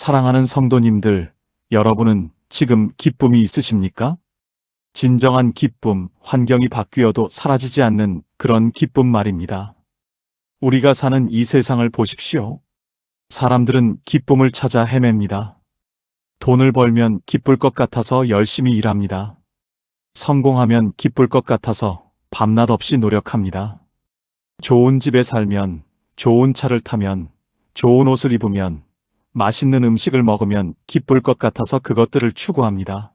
사랑하는 성도님들, 여러분은 지금 기쁨이 있으십니까? 진정한 기쁨, 환경이 바뀌어도 사라지지 않는 그런 기쁨 말입니다. 우리가 사는 이 세상을 보십시오. 사람들은 기쁨을 찾아 헤맵니다. 돈을 벌면 기쁠 것 같아서 열심히 일합니다. 성공하면 기쁠 것 같아서 밤낮 없이 노력합니다. 좋은 집에 살면, 좋은 차를 타면, 좋은 옷을 입으면, 맛있는 음식을 먹으면 기쁠 것 같아서 그것들을 추구합니다.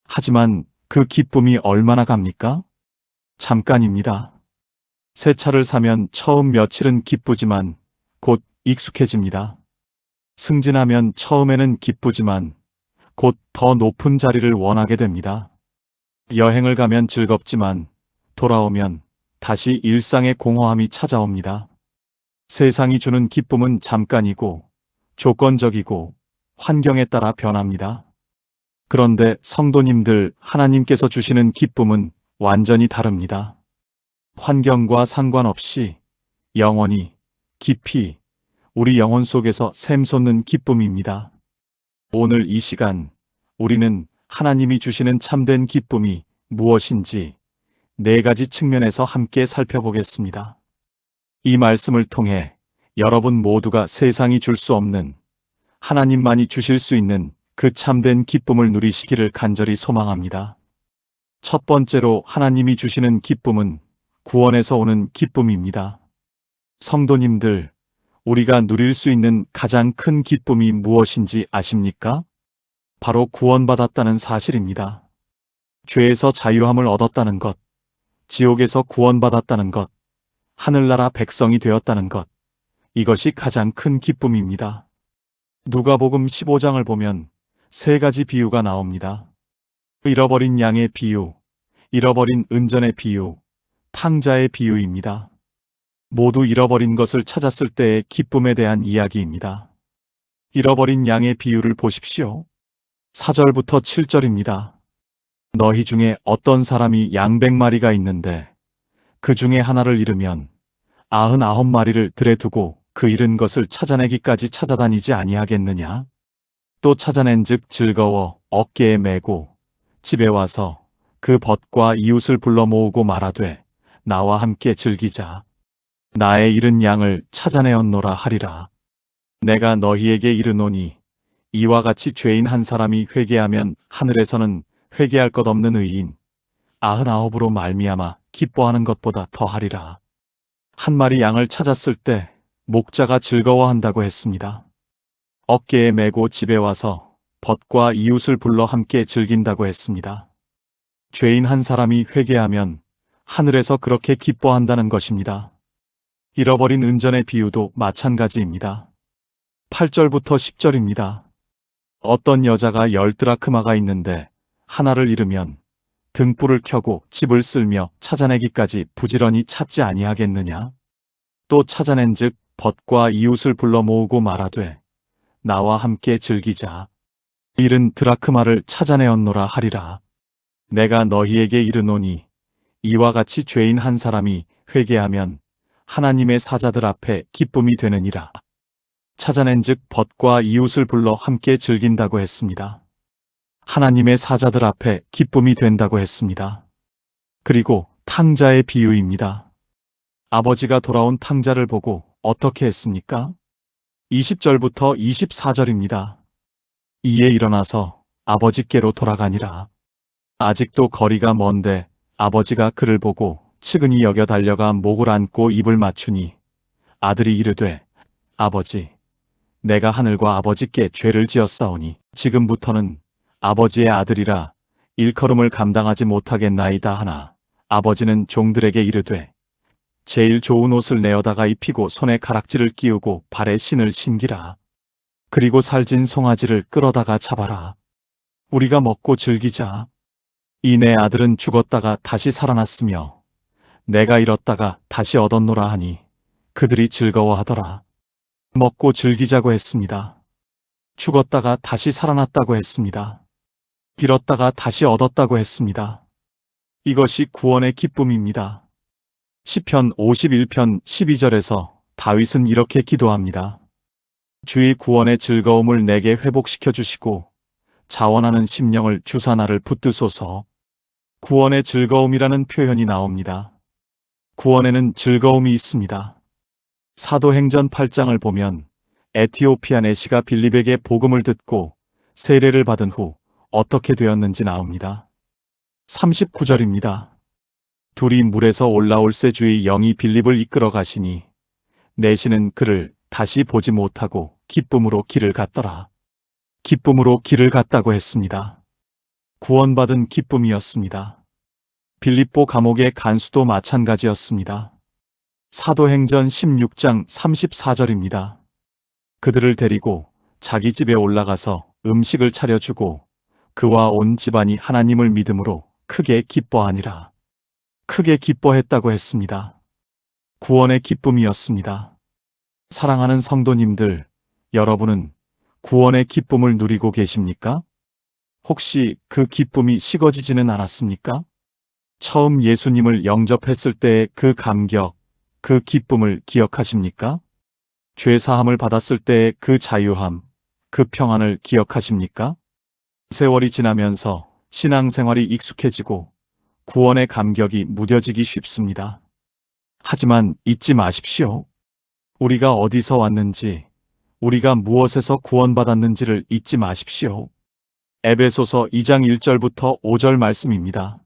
하지만 그 기쁨이 얼마나 갑니까? 잠깐입니다. 새 차를 사면 처음 며칠은 기쁘지만 곧 익숙해집니다. 승진하면 처음에는 기쁘지만 곧 더 높은 자리를 원하게 됩니다. 여행을 가면 즐겁지만 돌아오면 다시 일상의 공허함이 찾아옵니다. 세상이 주는 기쁨은 잠깐이고 조건적이고 환경에 따라 변합니다. 그런데 성도님들, 하나님께서 주시는 기쁨은 완전히 다릅니다. 환경과 상관없이 영원히 깊이 우리 영혼 속에서 샘솟는 기쁨입니다. 오늘 이 시간 우리는 하나님이 주시는 참된 기쁨이 무엇인지 4가지 측면에서 함께 살펴보겠습니다. 이 말씀을 통해 여러분 모두가 세상이 줄 수 없는, 하나님만이 주실 수 있는 그 참된 기쁨을 누리시기를 간절히 소망합니다. 첫 번째로 하나님이 주시는 기쁨은 구원에서 오는 기쁨입니다. 성도님들, 우리가 누릴 수 있는 가장 큰 기쁨이 무엇인지 아십니까? 바로 구원받았다는 사실입니다. 죄에서 자유함을 얻었다는 것, 지옥에서 구원받았다는 것, 하늘나라 백성이 되었다는 것, 이것이 가장 큰 기쁨입니다. 누가복음 15장을 보면 3가지 비유가 나옵니다. 잃어버린 양의 비유, 잃어버린 은전의 비유, 탕자의 비유입니다. 모두 잃어버린 것을 찾았을 때의 기쁨에 대한 이야기입니다. 잃어버린 양의 비유를 보십시오. 4절부터 7절입니다. 너희 중에 어떤 사람이 양 100마리가 있는데 그 중에 하나를 잃으면 99마리를 들에 두고 그 잃은 것을 찾아내기까지 찾아다니지 아니하겠느냐? 또 찾아낸즉 즐거워 어깨에 메고 집에 와서 그 벗과 이웃을 불러 모으고 말하되 나와 함께 즐기자. 나의 잃은 양을 찾아내었노라 하리라. 내가 너희에게 이르노니 이와 같이 죄인 한 사람이 회개하면 하늘에서는 회개할 것 없는 의인 99으로 말미암아 기뻐하는 것보다 더하리라. 한 마리 양을 찾았을 때 목자가 즐거워한다고 했습니다. 어깨에 메고 집에 와서 벗과 이웃을 불러 함께 즐긴다고 했습니다. 죄인 한 사람이 회개하면 하늘에서 그렇게 기뻐한다는 것입니다. 잃어버린 은전의 비유도 마찬가지입니다. 8절부터 10절입니다. 어떤 여자가 10드라크마가 있는데 하나를 잃으면 등불을 켜고 집을 쓸며 찾아내기까지 부지런히 찾지 아니하겠느냐? 또 찾아낸즉 벗과 이웃을 불러 모으고 말하되 나와 함께 즐기자. 잃은 드라크마를 찾아내었노라 하리라. 내가 너희에게 이르노니 이와 같이 죄인 한 사람이 회개하면 하나님의 사자들 앞에 기쁨이 되느니라. 찾아낸즉 벗과 이웃을 불러 함께 즐긴다고 했습니다. 하나님의 사자들 앞에 기쁨이 된다고 했습니다. 그리고 탕자의 비유입니다. 아버지가 돌아온 탕자를 보고 어떻게 했습니까? 20절부터 24절입니다. 이에 일어나서 아버지께로 돌아가니라. 아직도 거리가 먼데 아버지가 그를 보고 측은히 여겨 달려가 목을 안고 입을 맞추니 아들이 이르되 아버지, 내가 하늘과 아버지께 죄를 지었사오니 지금부터는 아버지의 아들이라 일컬음을 감당하지 못하겠나이다 하나 아버지는 종들에게 이르되 제일 좋은 옷을 내어다가 입히고 손에 가락지를 끼우고 발에 신을 신기라. 그리고 살진 송아지를 끌어다가 잡아라. 우리가 먹고 즐기자. 이 내 아들은 죽었다가 다시 살아났으며 내가 잃었다가 다시 얻었노라 하니 그들이 즐거워하더라. 먹고 즐기자고 했습니다. 죽었다가 다시 살아났다고 했습니다. 잃었다가 다시 얻었다고 했습니다. 이것이 구원의 기쁨입니다. 시편 51편 12절에서 다윗은 이렇게 기도합니다. 주의 구원의 즐거움을 내게 회복시켜 주시고 자원하는 심령을 주사 나를 붙드소서. 구원의 즐거움이라는 표현이 나옵니다. 구원에는 즐거움이 있습니다. 사도행전 8장을 보면 에티오피아 내시가 빌립에게 복음을 듣고 세례를 받은 후 어떻게 되었는지 나옵니다. 39절입니다. 둘이 물에서 올라올새 주의 영이 빌립을 이끌어 가시니 내시는 그를 다시 보지 못하고 기쁨으로 길을 갔더라. 기쁨으로 길을 갔다고 했습니다. 구원받은 기쁨이었습니다. 빌립보 감옥의 간수도 마찬가지였습니다. 사도행전 16장 34절입니다. 그들을 데리고 자기 집에 올라가서 음식을 차려주고 그와 온 집안이 하나님을 믿음으로 크게 기뻐하니라. 크게 기뻐했다고 했습니다. 구원의 기쁨이었습니다. 사랑하는 성도님들, 여러분은 구원의 기쁨을 누리고 계십니까? 혹시 그 기쁨이 식어지지는 않았습니까? 처음 예수님을 영접했을 때의 그 감격, 그 기쁨을 기억하십니까? 죄 사함을 받았을 때의 그 자유함, 그 평안을 기억하십니까? 세월이 지나면서 신앙생활이 익숙해지고 구원의 감격이 무뎌지기 쉽습니다. 하지만 잊지 마십시오. 우리가 어디서 왔는지, 우리가 무엇에서 구원받았는지를 잊지 마십시오. 에베소서 2장 1절부터 5절 말씀입니다.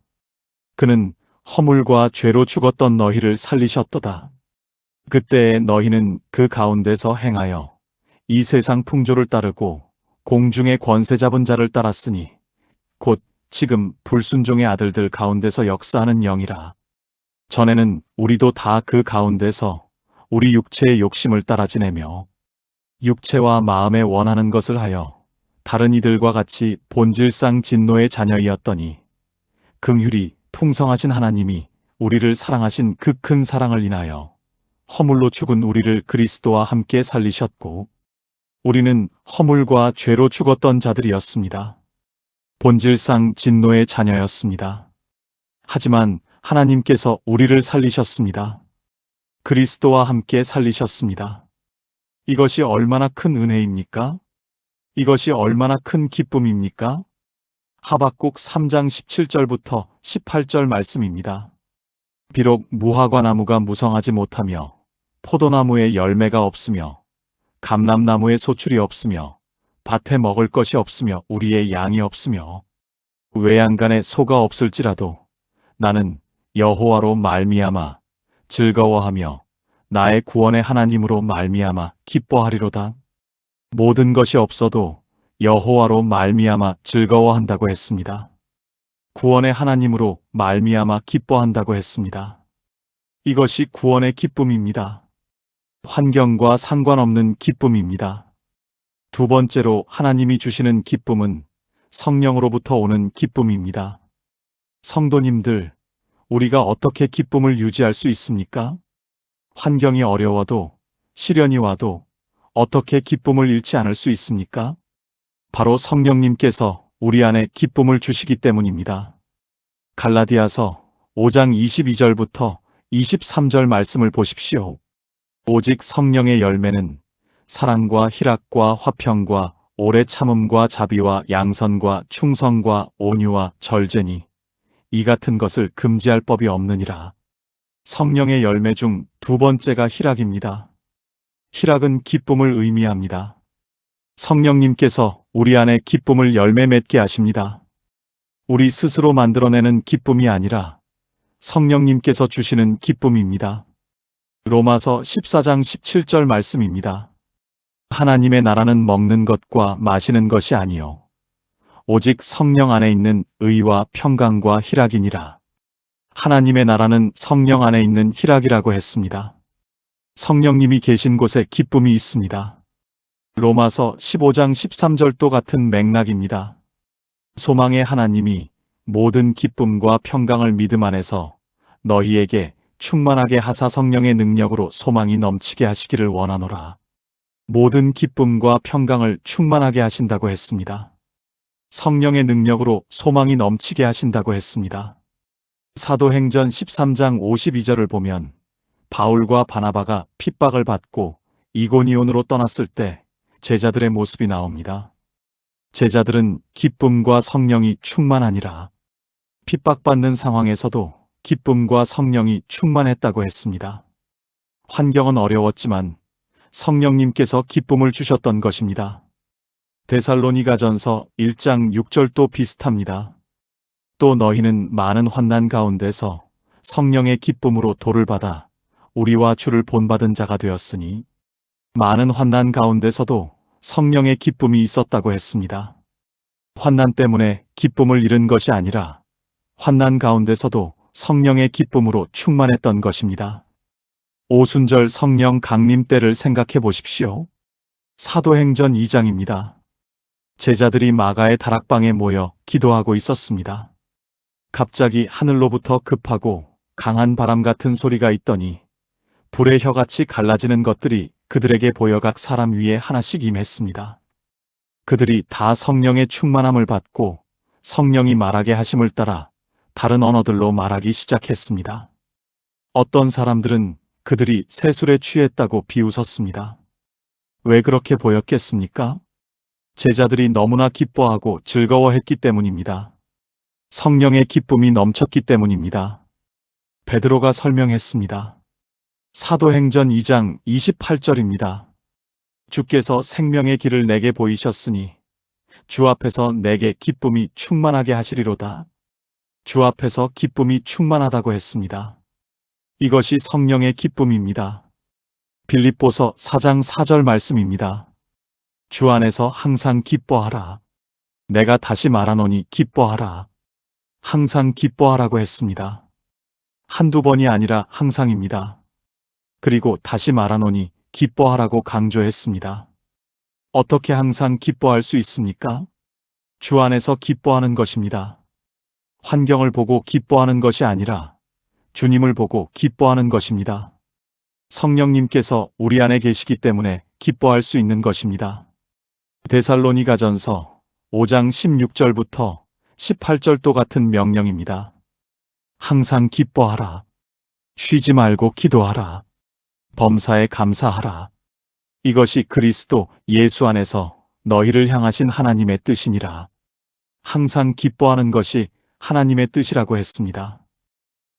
그는 허물과 죄로 죽었던 너희를 살리셨도다. 그때에 너희는 그 가운데서 행하여 이 세상 풍조를 따르고 공중의 권세 잡은 자를 따랐으니 곧 지금 불순종의 아들들 가운데서 역사하는 영이라. 전에는 우리도 다 그 가운데서 우리 육체의 욕심을 따라 지내며 육체와 마음에 원하는 것을 하여 다른 이들과 같이 본질상 진노의 자녀이었더니 긍휼이 풍성하신 하나님이 우리를 사랑하신 그 큰 사랑을 인하여 허물로 죽은 우리를 그리스도와 함께 살리셨고 우리는 허물과 죄로 죽었던 자들이었습니다. 본질상 진노의 자녀였습니다. 하지만 하나님께서 우리를 살리셨습니다. 그리스도와 함께 살리셨습니다. 이것이 얼마나 큰 은혜입니까? 이것이 얼마나 큰 기쁨입니까? 하박국 3장 17절부터 18절 말씀입니다. 비록 무화과 나무가 무성하지 못하며 포도나무에 열매가 없으며 감람나무에 소출이 없으며 밭에 먹을 것이 없으며 우리의 양이 없으며 외양간에 소가 없을지라도 나는 여호와로 말미암아 즐거워하며 나의 구원의 하나님으로 말미암아 기뻐하리로다. 모든 것이 없어도 여호와로 말미암아 즐거워한다고 했습니다. 구원의 하나님으로 말미암아 기뻐한다고 했습니다. 이것이 구원의 기쁨입니다. 환경과 상관없는 기쁨입니다. 두 번째로 하나님이 주시는 기쁨은 성령으로부터 오는 기쁨입니다. 성도님들, 우리가 어떻게 기쁨을 유지할 수 있습니까? 환경이 어려워도, 시련이 와도 어떻게 기쁨을 잃지 않을 수 있습니까? 바로 성령님께서 우리 안에 기쁨을 주시기 때문입니다. 갈라디아서 5장 22절부터 23절 말씀을 보십시오. 오직 성령의 열매는 사랑과 희락과 화평과 오래 참음과 자비와 양선과 충성과 온유와 절제니 이 같은 것을 금지할 법이 없느니라. 성령의 열매 중 두 번째가 희락입니다. 희락은 기쁨을 의미합니다. 성령님께서 우리 안에 기쁨을 열매 맺게 하십니다. 우리 스스로 만들어내는 기쁨이 아니라 성령님께서 주시는 기쁨입니다. 로마서 14장 17절 말씀입니다. 하나님의 나라는 먹는 것과 마시는 것이 아니요 오직 성령 안에 있는 의와 평강과 희락이니라. 하나님의 나라는 성령 안에 있는 희락이라고 했습니다. 성령님이 계신 곳에 기쁨이 있습니다. 로마서 15장 13절도 같은 맥락입니다. 소망의 하나님이 모든 기쁨과 평강을 믿음 안에서 너희에게 충만하게 하사 성령의 능력으로 소망이 넘치게 하시기를 원하노라. 모든 기쁨과 평강을 충만하게 하신다고 했습니다. 성령의 능력으로 소망이 넘치게 하신다고 했습니다. 사도행전 13장 52절을 보면 바울과 바나바가 핍박을 받고 이고니온으로 떠났을 때 제자들의 모습이 나옵니다. 제자들은 기쁨과 성령이 충만하니라. 핍박받는 상황에서도 기쁨과 성령이 충만했다고 했습니다. 환경은 어려웠지만 성령님께서 기쁨을 주셨던 것입니다. 데살로니가전서 1장 6절도 비슷합니다. 또 너희는 많은 환난 가운데서 성령의 기쁨으로 도를 받아 우리와 주를 본받은 자가 되었으니, 많은 환난 가운데서도 성령의 기쁨이 있었다고 했습니다. 환난 때문에 기쁨을 잃은 것이 아니라 환난 가운데서도 성령의 기쁨으로 충만했던 것입니다. 오순절 성령 강림 때를 생각해 보십시오. 사도행전 2장입니다. 제자들이 마가의 다락방에 모여 기도하고 있었습니다. 갑자기 하늘로부터 급하고 강한 바람 같은 소리가 있더니 불의 혀같이 갈라지는 것들이 그들에게 보여 각 사람 위에 하나씩 임했습니다. 그들이 다 성령의 충만함을 받고 성령이 말하게 하심을 따라 다른 언어들로 말하기 시작했습니다. 어떤 사람들은 그들이 새술에 취했다고 비웃었습니다. 왜 그렇게 보였겠습니까? 제자들이 너무나 기뻐하고 즐거워했기 때문입니다. 성령의 기쁨이 넘쳤기 때문입니다. 베드로가 설명했습니다. 사도행전 2장 28절입니다. 주께서 생명의 길을 내게 보이셨으니 주 앞에서 내게 기쁨이 충만하게 하시리로다. 주 앞에서 기쁨이 충만하다고 했습니다. 이것이 성령의 기쁨입니다. 빌립보서 4장 4절 말씀입니다. 주 안에서 항상 기뻐하라. 내가 다시 말하노니 기뻐하라. 항상 기뻐하라고 했습니다. 한두 번이 아니라 항상입니다. 그리고 다시 말하노니 기뻐하라고 강조했습니다. 어떻게 항상 기뻐할 수 있습니까? 주 안에서 기뻐하는 것입니다. 환경을 보고 기뻐하는 것이 아니라 주님을 보고 기뻐하는 것입니다. 성령님께서 우리 안에 계시기 때문에 기뻐할 수 있는 것입니다. 데살로니가전서 5장 16절부터 18절도 같은 명령입니다. 항상 기뻐하라. 쉬지 말고 기도하라. 범사에 감사하라. 이것이 그리스도 예수 안에서 너희를 향하신 하나님의 뜻이니라. 항상 기뻐하는 것이 하나님의 뜻이라고 했습니다.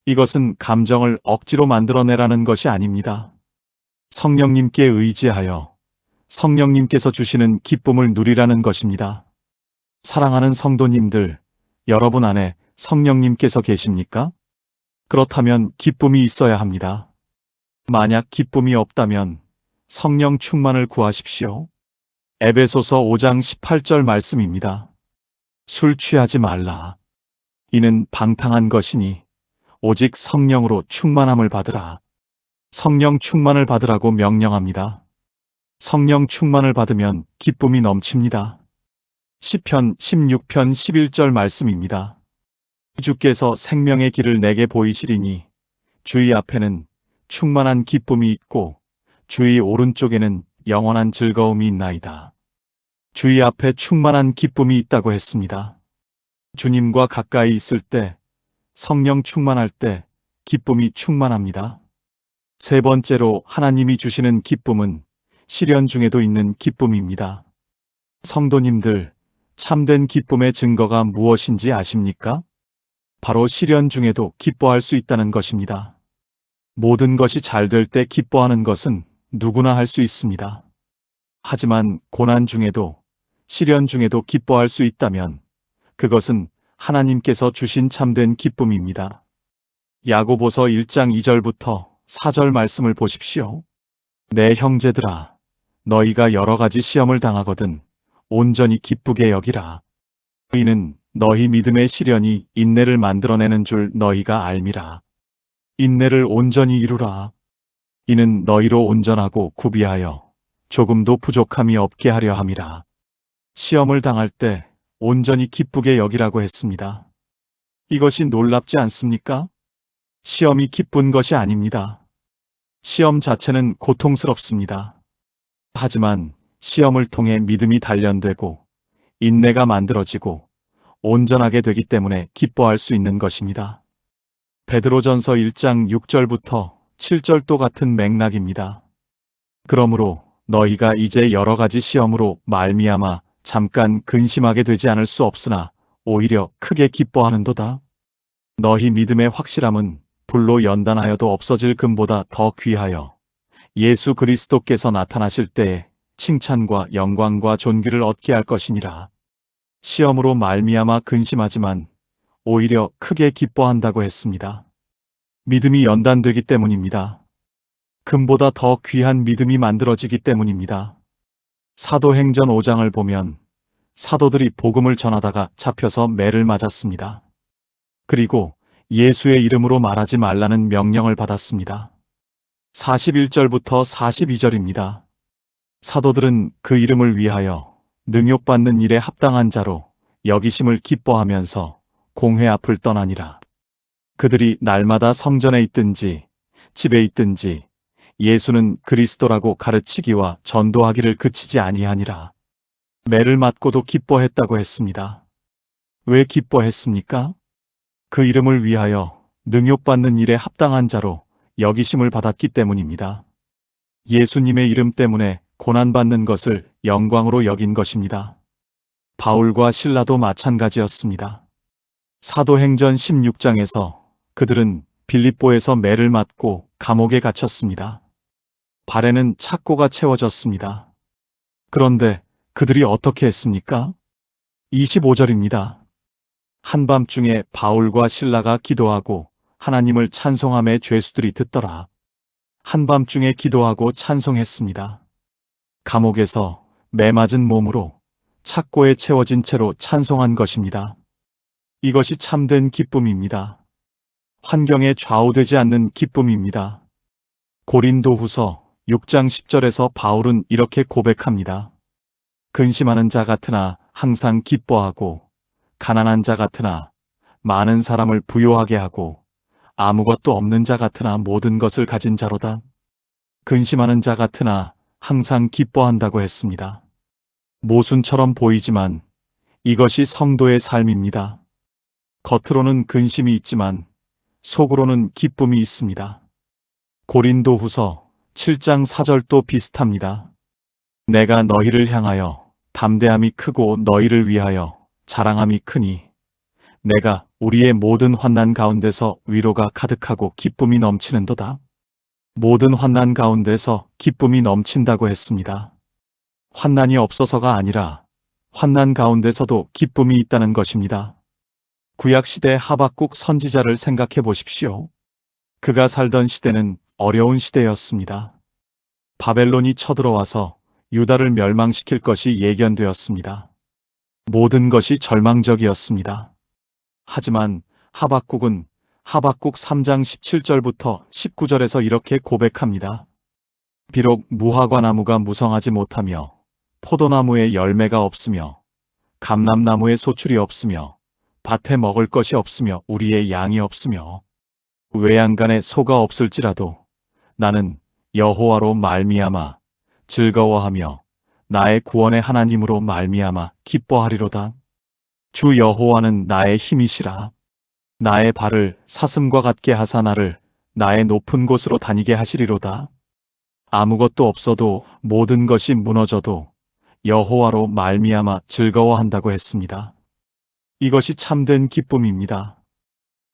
이것은 감정을 억지로 만들어내라는 것이 아닙니다. 성령님께 의지하여 성령님께서 주시는 기쁨을 누리라는 것입니다. 사랑하는 성도님들, 여러분 안에 성령님께서 계십니까? 그렇다면 기쁨이 있어야 합니다. 만약 기쁨이 없다면 성령 충만을 구하십시오. 에베소서 5장 18절 말씀입니다. 술 취하지 말라. 이는 방탕한 것이니 오직 성령으로 충만함을 받으라. 성령 충만을 받으라고 명령합니다. 성령 충만을 받으면 기쁨이 넘칩니다. 시편 16편 11절 말씀입니다. 주께서 생명의 길을 내게 보이시리니 주의 앞에는 충만한 기쁨이 있고 주의 오른쪽에는 영원한 즐거움이 있나이다. 주의 앞에 충만한 기쁨이 있다고 했습니다. 주님과 가까이 있을 때, 성령 충만할 때 기쁨이 충만합니다. 세 번째로 하나님이 주시는 기쁨은 시련 중에도 있는 기쁨입니다. 성도님들, 참된 기쁨의 증거가 무엇인지 아십니까? 바로 시련 중에도 기뻐할 수 있다는 것입니다. 모든 것이 잘 될 때 기뻐하는 것은 누구나 할 수 있습니다. 하지만 고난 중에도, 시련 중에도 기뻐할 수 있다면 그것은 하나님께서 주신 참된 기쁨입니다. 야고보서 1장 2절부터 4절 말씀을 보십시오. 내 형제들아, 너희가 여러 가지 시험을 당하거든 온전히 기쁘게 여기라. 이는 너희 믿음의 시련이 인내를 만들어내는 줄 너희가 알미라. 인내를 온전히 이루라. 이는 너희로 온전하고 구비하여 조금도 부족함이 없게 하려 함이라. 시험을 당할 때 온전히 기쁘게 여기라고 했습니다. 이것이 놀랍지 않습니까? 시험이 기쁜 것이 아닙니다. 시험 자체는 고통스럽습니다. 하지만 시험을 통해 믿음이 단련되고 인내가 만들어지고 온전하게 되기 때문에 기뻐할 수 있는 것입니다. 베드로전서 1장 6절부터 7절도 같은 맥락입니다. 그러므로 너희가 이제 여러 가지 시험으로 말미암아 잠깐 근심하게 되지 않을 수 없으나 오히려 크게 기뻐하는도다. 너희 믿음의 확실함은 불로 연단하여도 없어질 금보다 더 귀하여 예수 그리스도께서 나타나실 때에 칭찬과 영광과 존귀를 얻게 할 것이니라. 시험으로 말미암아 근심하지만 오히려 크게 기뻐한다고 했습니다. 믿음이 연단되기 때문입니다. 금보다 더 귀한 믿음이 만들어지기 때문입니다. 사도행전 5장을 보면 사도들이 복음을 전하다가 잡혀서 매를 맞았습니다. 그리고 예수의 이름으로 말하지 말라는 명령을 받았습니다. 41절부터 42절입니다. 사도들은 그 이름을 위하여 능욕받는 일에 합당한 자로 여기심을 기뻐하면서 공회 앞을 떠나니라. 그들이 날마다 성전에 있든지 집에 있든지 예수는 그리스도라고 가르치기와 전도하기를 그치지 아니하니라. 매를 맞고도 기뻐했다고 했습니다. 왜 기뻐했습니까? 그 이름을 위하여 능욕받는 일에 합당한 자로 여기심을 받았기 때문입니다. 예수님의 이름 때문에 고난받는 것을 영광으로 여긴 것입니다. 바울과 실라도 마찬가지였습니다. 사도행전 16장에서 그들은 빌립보에서 매를 맞고 감옥에 갇혔습니다. 발에는 착고가 채워졌습니다. 그런데 그들이 어떻게 했습니까? 25절입니다. 한밤중에 바울과 실라가 기도하고 하나님을 찬송함에 죄수들이 듣더라. 한밤중에 기도하고 찬송했습니다. 감옥에서 매 맞은 몸으로 착고에 채워진 채로 찬송한 것입니다. 이것이 참된 기쁨입니다. 환경에 좌우되지 않는 기쁨입니다. 고린도후서 6장 10절에서 바울은 이렇게 고백합니다. 근심하는 자 같으나 항상 기뻐하고 가난한 자 같으나 많은 사람을 부요하게 하고 아무것도 없는 자 같으나 모든 것을 가진 자로다. 근심하는 자 같으나 항상 기뻐한다고 했습니다. 모순처럼 보이지만 이것이 성도의 삶입니다. 겉으로는 근심이 있지만 속으로는 기쁨이 있습니다. 고린도후서 7장 4절도 비슷합니다. 내가 너희를 향하여 담대함이 크고 너희를 위하여 자랑함이 크니 내가 우리의 모든 환난 가운데서 위로가 가득하고 기쁨이 넘치는도다. 모든 환난 가운데서 기쁨이 넘친다고 했습니다. 환난이 없어서가 아니라 환난 가운데서도 기쁨이 있다는 것입니다. 구약시대 하박국 선지자를 생각해 보십시오. 그가 살던 시대는 어려운 시대였습니다. 바벨론이 쳐들어와서 유다를 멸망시킬 것이 예견되었습니다. 모든 것이 절망적이었습니다. 하지만 하박국은 하박국 3장 17절부터 19절에서 이렇게 고백합니다. 비록 무화과 나무가 무성하지 못하며 포도나무에 열매가 없으며 감람나무에 소출이 없으며 밭에 먹을 것이 없으며 우리의 양이 없으며 외양간에 소가 없을지라도 나는 여호와로 말미암아 즐거워하며 나의 구원의 하나님으로 말미암아 기뻐하리로다. 주 여호와는 나의 힘이시라. 나의 발을 사슴과 같게 하사 나를 나의 높은 곳으로 다니게 하시리로다. 아무것도 없어도 모든 것이 무너져도 여호와로 말미암아 즐거워한다고 했습니다. 이것이 참된 기쁨입니다.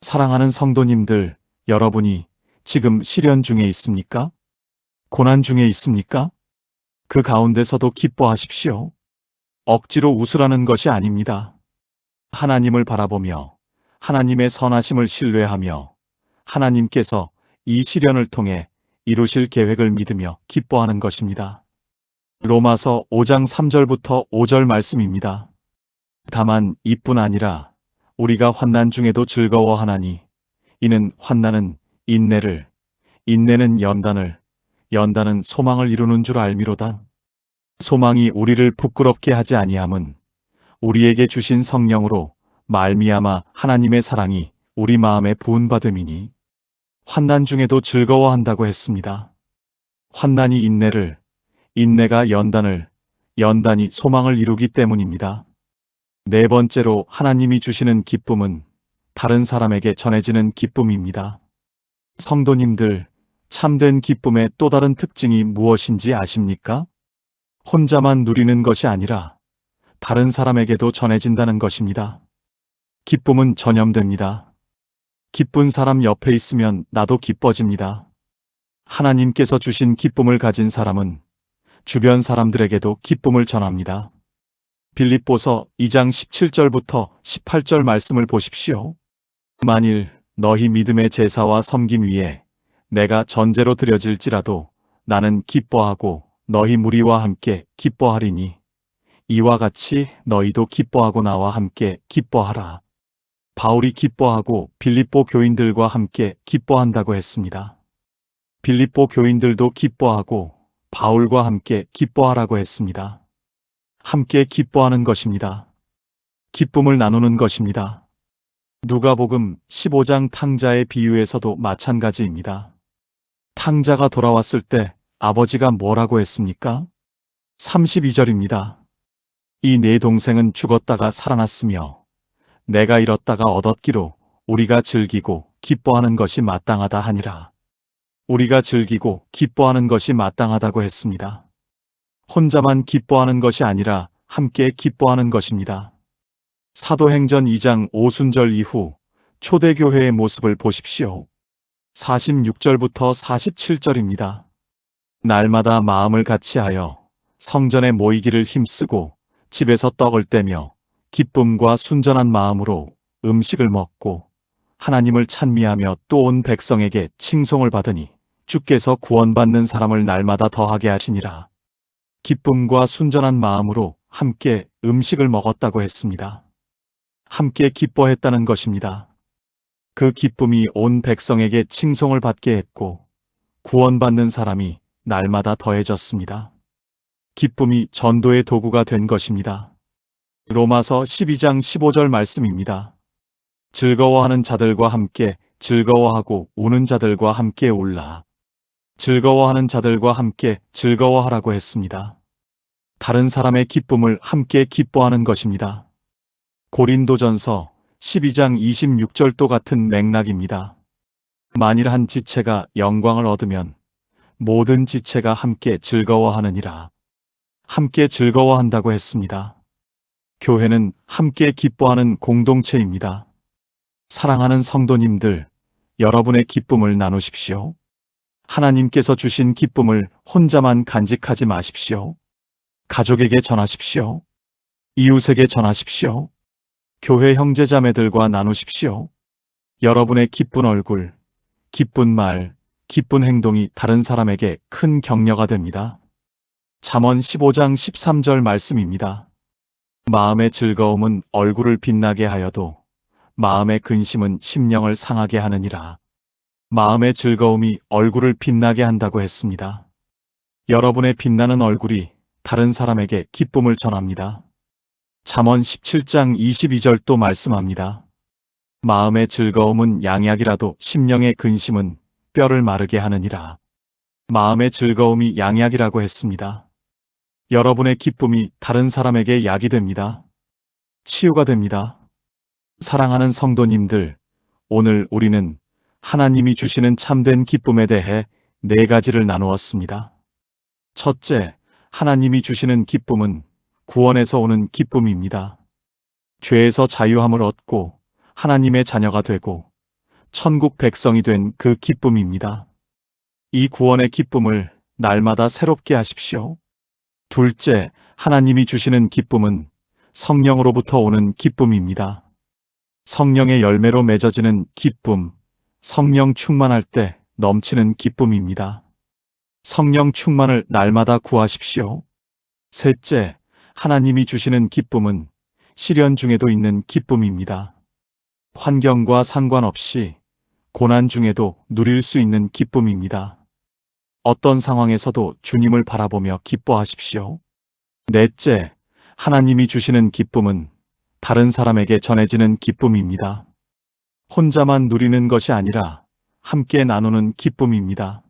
사랑하는 성도님들, 여러분이 지금 시련 중에 있습니까? 고난 중에 있습니까? 그 가운데서도 기뻐하십시오. 억지로 웃으라는 것이 아닙니다. 하나님을 바라보며 하나님의 선하심을 신뢰하며 하나님께서 이 시련을 통해 이루실 계획을 믿으며 기뻐하는 것입니다. 로마서 5장 3절부터 5절 말씀입니다. 다만 이뿐 아니라 우리가 환난 중에도 즐거워하나니 이는 환난은 인내를, 인내는 연단을, 연단은 소망을 이루는 줄 알미로다. 소망이 우리를 부끄럽게 하지 아니함은 우리에게 주신 성령으로 말미암아 하나님의 사랑이 우리 마음에 부은 바 됨이니 환난 중에도 즐거워한다고 했습니다. 환난이 인내를, 인내가 연단을, 연단이 소망을 이루기 때문입니다. 네 번째로 하나님이 주시는 기쁨은 다른 사람에게 전해지는 기쁨입니다. 성도님들, 참된 기쁨의 또 다른 특징이 무엇인지 아십니까? 혼자만 누리는 것이 아니라 다른 사람에게도 전해진다는 것입니다. 기쁨은 전염됩니다. 기쁜 사람 옆에 있으면 나도 기뻐집니다. 하나님께서 주신 기쁨을 가진 사람은 주변 사람들에게도 기쁨을 전합니다. 빌립보서 2장 17절부터 18절 말씀을 보십시오. 만일 너희 믿음의 제사와 섬김 위에 내가 전제로 드려질지라도 나는 기뻐하고 너희 무리와 함께 기뻐하리니 이와 같이 너희도 기뻐하고 나와 함께 기뻐하라. 바울이 기뻐하고 빌립보 교인들과 함께 기뻐한다고 했습니다. 빌립보 교인들도 기뻐하고 바울과 함께 기뻐하라고 했습니다. 함께 기뻐하는 것입니다. 기쁨을 나누는 것입니다. 누가복음 15장 탕자의 비유에서도 마찬가지입니다. 탕자가 돌아왔을 때 아버지가 뭐라고 했습니까? 32절입니다. 이 내 동생은 죽었다가 살아났으며 내가 잃었다가 얻었기로 우리가 즐기고 기뻐하는 것이 마땅하다 하니라. 우리가 즐기고 기뻐하는 것이 마땅하다고 했습니다. 혼자만 기뻐하는 것이 아니라 함께 기뻐하는 것입니다. 사도행전 2장 오순절 이후 초대교회의 모습을 보십시오. 46절부터 47절입니다. 날마다 마음을 같이하여 성전에 모이기를 힘쓰고 집에서 떡을 떼며 기쁨과 순전한 마음으로 음식을 먹고 하나님을 찬미하며 또 온 백성에게 칭송을 받으니 주께서 구원받는 사람을 날마다 더하게 하시니라. 기쁨과 순전한 마음으로 함께 음식을 먹었다고 했습니다. 함께 기뻐했다는 것입니다. 그 기쁨이 온 백성에게 칭송을 받게 했고 구원받는 사람이 날마다 더해졌습니다. 기쁨이 전도의 도구가 된 것입니다. 로마서 12장 15절 말씀입니다. 즐거워하는 자들과 함께 즐거워하고 우는 자들과 함께 울라. 즐거워하는 자들과 함께 즐거워하라고 했습니다. 다른 사람의 기쁨을 함께 기뻐하는 것입니다. 고린도전서 12장 26절도 같은 맥락입니다. 만일 한 지체가 영광을 얻으면 모든 지체가 함께 즐거워하느니라. 함께 즐거워한다고 했습니다. 교회는 함께 기뻐하는 공동체입니다. 사랑하는 성도님들, 여러분의 기쁨을 나누십시오. 하나님께서 주신 기쁨을 혼자만 간직하지 마십시오. 가족에게 전하십시오. 이웃에게 전하십시오. 교회 형제자매들과 나누십시오. 여러분의 기쁜 얼굴, 기쁜 말, 기쁜 행동이 다른 사람에게 큰 격려가 됩니다. 잠언 15장 13절 말씀입니다. 마음의 즐거움은 얼굴을 빛나게 하여도 마음의 근심은 심령을 상하게 하느니라. 마음의 즐거움이 얼굴을 빛나게 한다고 했습니다. 여러분의 빛나는 얼굴이 다른 사람에게 기쁨을 전합니다. 잠언 17장 22절도 말씀합니다. 마음의 즐거움은 양약이라도 심령의 근심은 뼈를 마르게 하느니라. 마음의 즐거움이 양약이라고 했습니다. 여러분의 기쁨이 다른 사람에게 약이 됩니다. 치유가 됩니다. 사랑하는 성도님들, 오늘 우리는 하나님이 주시는 참된 기쁨에 대해 4가지를 나누었습니다. 첫째, 하나님이 주시는 기쁨은 구원에서 오는 기쁨입니다. 죄에서 자유함을 얻고 하나님의 자녀가 되고 천국 백성이 된 그 기쁨입니다. 이 구원의 기쁨을 날마다 새롭게 하십시오. 둘째, 하나님이 주시는 기쁨은 성령으로부터 오는 기쁨입니다. 성령의 열매로 맺어지는 기쁨, 성령 충만할 때 넘치는 기쁨입니다. 성령 충만을 날마다 구하십시오. 셋째, 하나님이 주시는 기쁨은 시련 중에도 있는 기쁨입니다. 환경과 상관없이 고난 중에도 누릴 수 있는 기쁨입니다. 어떤 상황에서도 주님을 바라보며 기뻐하십시오. 넷째, 하나님이 주시는 기쁨은 다른 사람에게 전해지는 기쁨입니다. 혼자만 누리는 것이 아니라 함께 나누는 기쁨입니다.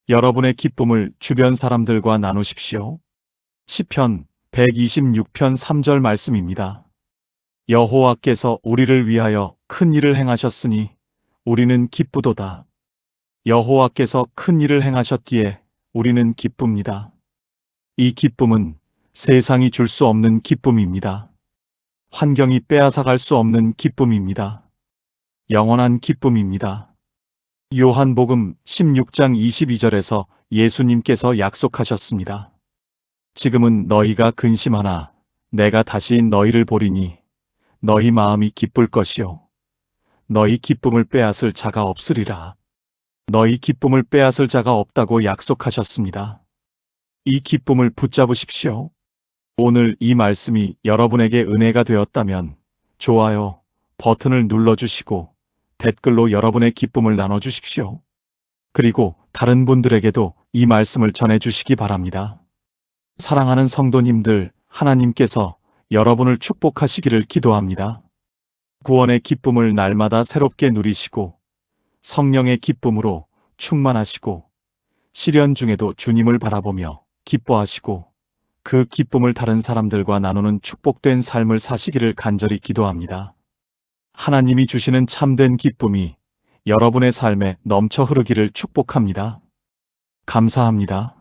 여러분의 기쁨을 주변 사람들과 나누십시오. 시편 126편 3절 말씀입니다. 여호와께서 우리를 위하여 큰 일을 행하셨으니 우리는 기쁘도다. 여호와께서 큰 일을 행하셨기에 우리는 기쁩니다. 이 기쁨은 세상이 줄 수 없는 기쁨입니다. 환경이 빼앗아갈 수 없는 기쁨입니다. 영원한 기쁨입니다. 요한복음 16장 22절에서 예수님께서 약속하셨습니다. 지금은 너희가 근심하나 내가 다시 너희를 보리니 너희 마음이 기쁠 것이요 너희 기쁨을 빼앗을 자가 없으리라. 너희 기쁨을 빼앗을 자가 없다고 약속하셨습니다. 이 기쁨을 붙잡으십시오. 오늘 이 말씀이 여러분에게 은혜가 되었다면 좋아요 버튼을 눌러주시고 댓글로 여러분의 기쁨을 나눠주십시오. 그리고 다른 분들에게도 이 말씀을 전해주시기 바랍니다. 사랑하는 성도님들, 하나님께서 여러분을 축복하시기를 기도합니다. 구원의 기쁨을 날마다 새롭게 누리시고 성령의 기쁨으로 충만하시고 시련 중에도 주님을 바라보며 기뻐하시고 그 기쁨을 다른 사람들과 나누는 축복된 삶을 사시기를 간절히 기도합니다. 하나님이 주시는 참된 기쁨이 여러분의 삶에 넘쳐 흐르기를 축복합니다. 감사합니다.